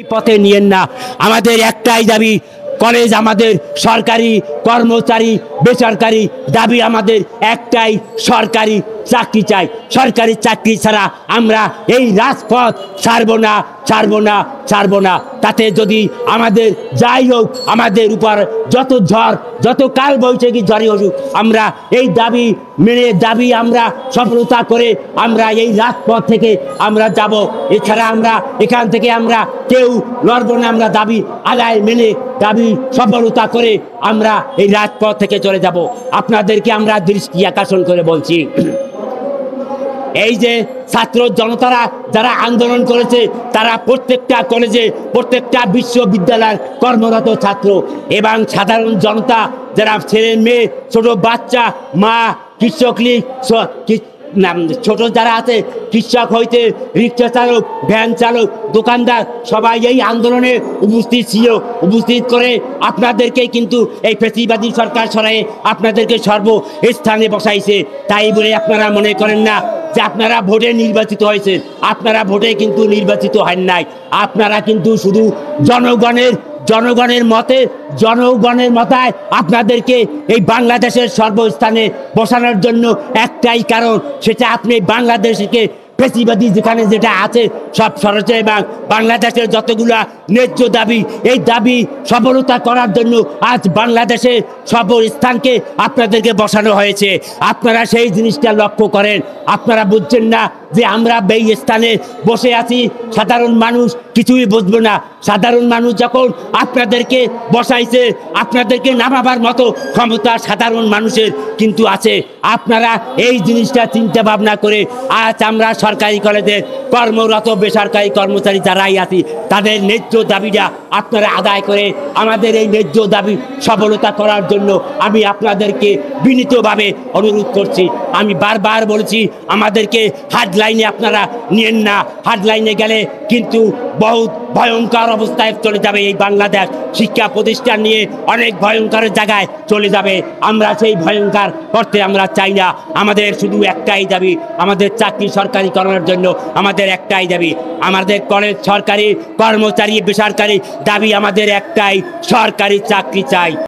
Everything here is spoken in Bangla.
এই পথে নিয়েন না। আমাদের একটাই দাবি, কলেজ আমাদের সরকারি, কর্মচারী বেসরকারি দাবি আমাদের একটাই, সরকারি চাকরি চাই। সরকারি চাকরি ছাড়া আমরা এই রাজপথ ছাড়বো না, ছাড়বো না, ছাড়বো না। তাতে যদি আমাদের যাই হোক, আমাদের উপর যত ঝড়, যত কাল বৈশাখী ঝড়ই হোক, আমরা এই দাবি মেনে, দাবি আমরা সফলতা করে আমরা এই রাজপথ থেকে আমরা যাব। এছাড়া আমরা এখান থেকে আমরা কেউ লড়বো না। আমরা দাবি আদায় মেনে, দাবি সফলতা করে আমরা এই রাজপথ থেকে চলে যাব। আপনাদেরকে আমরা দৃষ্টি আকর্ষণ করে বলছি, এই যে ছাত্র জনতারা যারা আন্দোলন করেছে, তারা প্রত্যেকটা কলেজে, প্রত্যেকটা বিশ্ববিদ্যালয়ের কর্মরত ছাত্র এবং সাধারণ জনতা, যারা ছেলে মেয়ে, ছোট বাচ্চা, মা, কৃষক লীগ, ছোট যারা আছে, কৃষক হইতে রিক্সা চালক, ভ্যান চালক, দোকানদার, সবাই এই আন্দোলনে উপস্থিত ছিল। উপস্থিত করে আপনাদেরকে কিন্তু এই ফ্যাসিবাদী সরকার সরায়ে আপনাদেরকে সর্বস্থানে বসাইছে। তাই বলে আপনারা মনে করেন না যে আপনারা ভোটে নির্বাচিত হয়েছে। আপনারা ভোটে কিন্তু নির্বাচিত হন নাই। আপনারা কিন্তু শুধু জনগণের মতে, জনগণের মতায় আপনাদেরকে এই বাংলাদেশের সর্বস্থানে বসানোর জন্য একটাই কারণ, সেটা আপনি বাংলাদেশকে ফ্যাসিবাদী যেখানে যেটা আছে সব সরাসরি এবং বাংলাদেশের যতগুলা ন্যায্য দাবি, এই দাবি সফলতা করার জন্য আজ বাংলাদেশের সর্বস্থানকে আপনাদেরকে বসানো হয়েছে। আপনারা সেই জিনিসটা লক্ষ্য করেন। আপনারা বুঝছেন না যে আমরা এই স্থানে বসে আছি, সাধারণ মানুষ কিছুই বুঝবে না। সাধারণ মানুষ যখন আপনাদেরকে বসাইছে, আপনাদেরকে নামাবার মতো ক্ষমতা সাধারণ মানুষের কিন্তু আছে। আপনারা এই জিনিসটা চিন্তা ভাবনা করে আজ আমরা সরকারি কলেজের কর্মরত বেসরকারি কর্মচারী যারাই আছি, তাদের ন্যায্য দাবিটা আপনারা আদায় করে আমাদের এই ন্যায্য দাবি সফলতা করার জন্য আমি আপনাদেরকে বিনীতভাবে অনুরোধ করছি। আমি বারবার বলছি, আমাদেরকে হার্ডলাইনে আপনারা নিয়েন না। হার্ডলাইনে গেলে কিন্তু বহুত ভয়ঙ্কর অবস্থায় চলে যাবে এই বাংলাদেশ। শিক্ষা প্রতিষ্ঠান নিয়ে অনেক ভয়ঙ্কর জায়গায় চলে যাবে। আমরা সেই ভয়ঙ্কর করতে আমরা চাই না। আমাদের শুধু একটাই দাবি, আমাদের চাকরি সরকারি করার জন্য আমাদের একটাই দাবি। আমাদের কলেজ সরকারি, কর্মচারী বেসরকারি দাবি আমাদের একটাই, সরকারি চাকরি চাই।